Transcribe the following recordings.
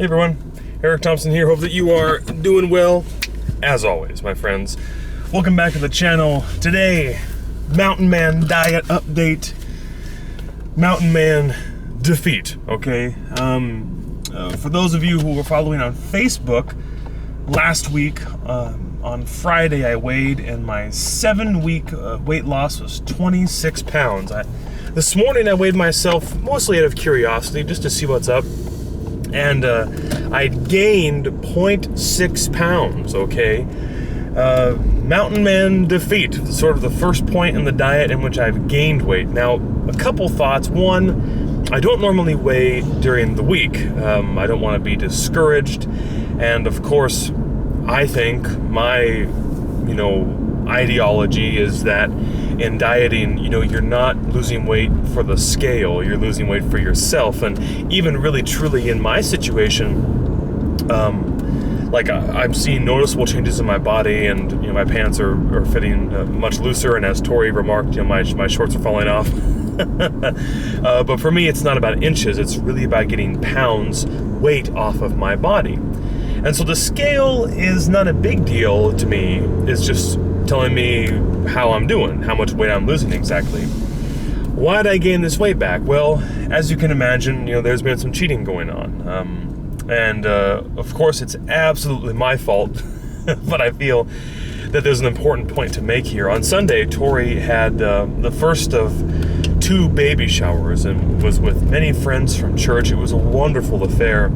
Hey everyone, Eric Thompson here. Hope that you are doing well, as always, my friends. Welcome back to the channel. Today, Mountain Man diet update. Mountain Man defeat, okay? For those of you who were following on Facebook, last week, on Friday I weighed, and my 7-week weight loss was 26 pounds. This morning I weighed myself mostly out of curiosity, just to see what's up. And I gained 0.6 pounds, okay? Mountain Man defeat, sort of the first point in the diet in which I've gained weight. Now, a couple thoughts. One, I don't normally weigh during the week. I don't want to be discouraged. And of course, I think my, ideology is that in dieting, you're not losing weight for the scale, you're losing weight for yourself. And even really truly in my situation, I'm seeing noticeable changes in my body, and my pants are fitting much looser, and as Tori remarked, my shorts are falling off. But for me, it's not about inches, it's really about getting pounds weight off of my body. And so the scale is not a big deal to me. It's just telling me how I'm doing, how much weight I'm losing exactly. Why did I gain this weight back? Well, as you can imagine, there's been some cheating going on. And of course, it's absolutely my fault, but I feel that there's an important point to make here. On Sunday, Tori had the first of 2 baby showers and was with many friends from church. It was a wonderful affair.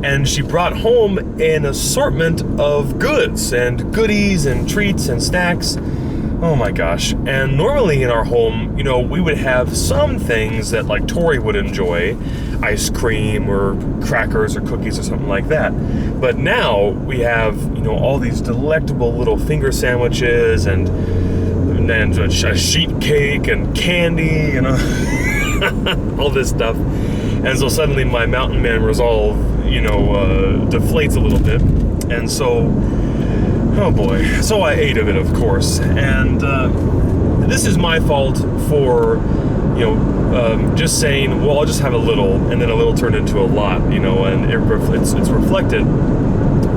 And she brought home an assortment of goods and goodies and treats and snacks. Oh my gosh. And normally in our home, we would have some things that like Tori would enjoy, ice cream or crackers or cookies or something like that. But now we have, all these delectable little finger sandwiches and a sheet cake and candy and all this stuff. And so suddenly my Mountain Man resolve, deflates a little bit. And so, oh boy. So I ate of it, of course. And this is my fault for, just saying, well, I'll just have a little, and then a little turned into a lot, and it's reflected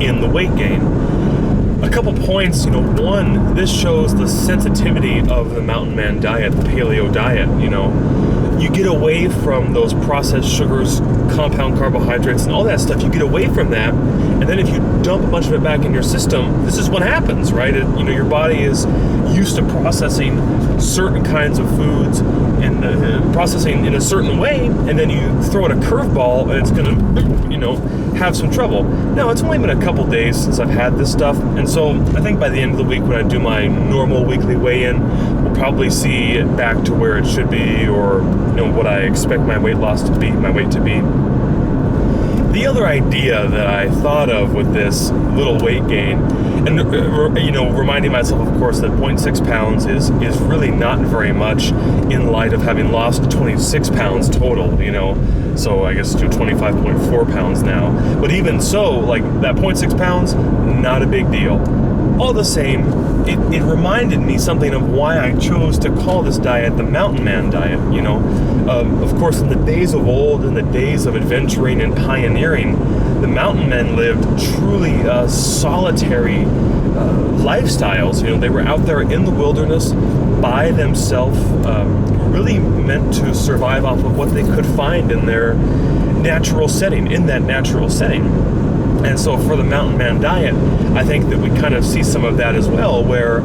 in the weight gain. A couple points, one, this shows the sensitivity of the Mountain Man diet, the paleo diet, You get away from those processed sugars, compound carbohydrates, and all that stuff. You get away from that, and then if you dump a bunch of it back in your system, this is what happens, right? Your body is used to processing certain kinds of foods and processing in a certain way, and then you throw it a curveball, and it's going to, have some trouble. Now, it's only been a couple days since I've had this stuff, and so I think by the end of the week, when I do my normal weekly weigh-in, we'll probably see it back to where it should be, or what I expect my weight to be. The other idea that I thought of with this little weight gain, and reminding myself, of course, that 0.6 pounds is really not very much in light of having lost 26 pounds total, so I guess 25.4 pounds now. But even so, like that 0.6 pounds, not a big deal. All the same, it reminded me something of why I chose to call this diet the Mountain Man diet, Of course, in the days of old, in the days of adventuring and pioneering, the mountain men lived truly solitary lifestyles. They were out there in the wilderness by themselves, really meant to survive off of what they could find in their natural setting, And so for the Mountain Man diet, I think that we kind of see some of that as well, where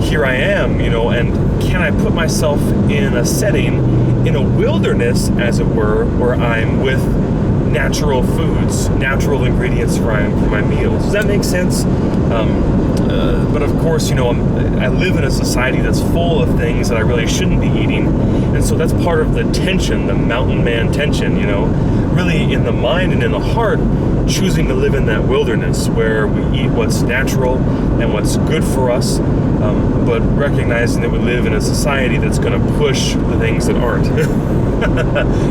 here I am, and can I put myself in a setting, in a wilderness, as it were, where I'm with natural foods, natural ingredients for my meals. Does that make sense? But of course, I live in a society that's full of things that I really shouldn't be eating. And so that's part of the tension, the Mountain Man tension, really in the mind and in the heart, choosing to live in that wilderness where we eat what's natural and what's good for us, but recognizing that we live in a society that's going to push the things that aren't,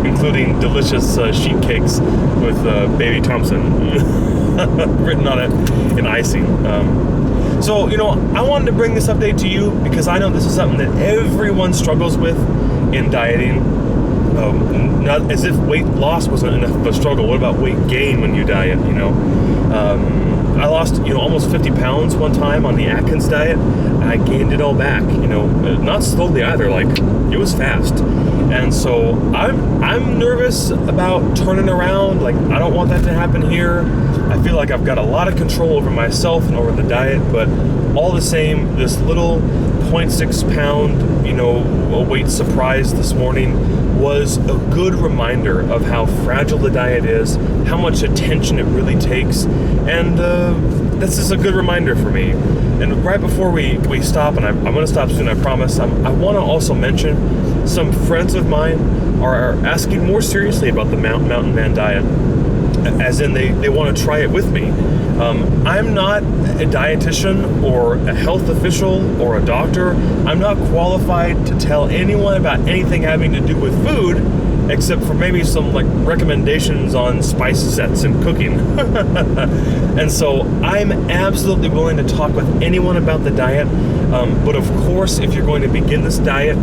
including delicious sheet cakes with baby Thompson written on it in icing. So, I wanted to bring this update to you because I know this is something that everyone struggles with in dieting. not as if weight loss wasn't enough of a struggle. What about weight gain when you diet? I lost almost 50 pounds one time on the Atkins diet. I gained it all back. Not slowly either. Like, it was fast. And so I'm nervous about turning around. Like, I don't want that to happen here. I feel like I've got a lot of control over myself and over the diet, but all the same, this little 0.6 pound, weight surprise this morning was a good reminder of how fragile the diet is, how much attention it really takes, and this is a good reminder for me. And right before we stop, and I'm going to stop soon, I promise, I want to also mention some friends of mine are asking more seriously about the Mountain Man diet, as in they want to try it with me. I'm not a dietitian or a health official or a doctor. I'm not qualified to tell anyone about anything having to do with food, except for maybe some recommendations on spice sets and cooking. And so I'm absolutely willing to talk with anyone about the diet. But of course, if you're going to begin this diet,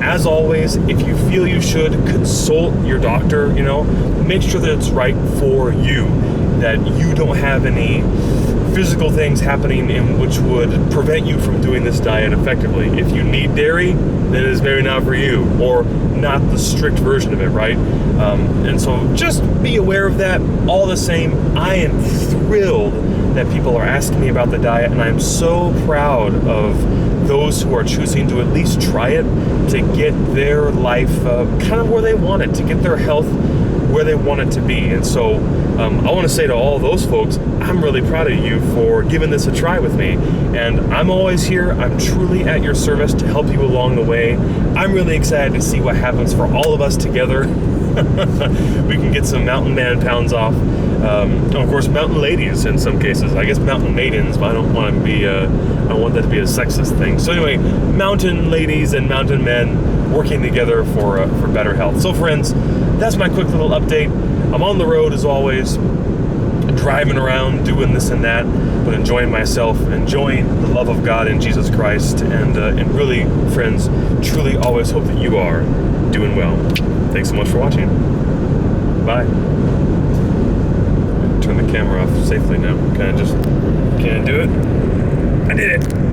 as always, if you feel you should, consult your doctor, make sure that it's right for you, that you don't have any physical things happening in which would prevent you from doing this diet effectively. If you need dairy, then it is maybe not for you, or not the strict version of it, right? And so just be aware of that. All the same, I am thrilled that people are asking me about the diet, and I'm so proud of those who are choosing to at least try it, to get their life kind of where they want it, to get their health where they want it to be. And so I want to say to all those folks, I'm really proud of you for giving this a try with me. And I'm always here. I'm truly at your service to help you along the way. I'm really excited to see what happens for all of us together. We can get some Mountain Man pounds off. And of course, mountain ladies in some cases. I guess mountain maidens, but I don't want that to be a sexist thing. So anyway, mountain ladies and mountain men working together for better health. So friends, that's my quick little update. I'm on the road as always, driving around, doing this and that, but enjoying myself, enjoying the love of God in Jesus Christ, and really, friends, truly always hope that you are doing well. Thanks so much for watching. Bye. Turn the camera off safely now. Can I do it? I did it.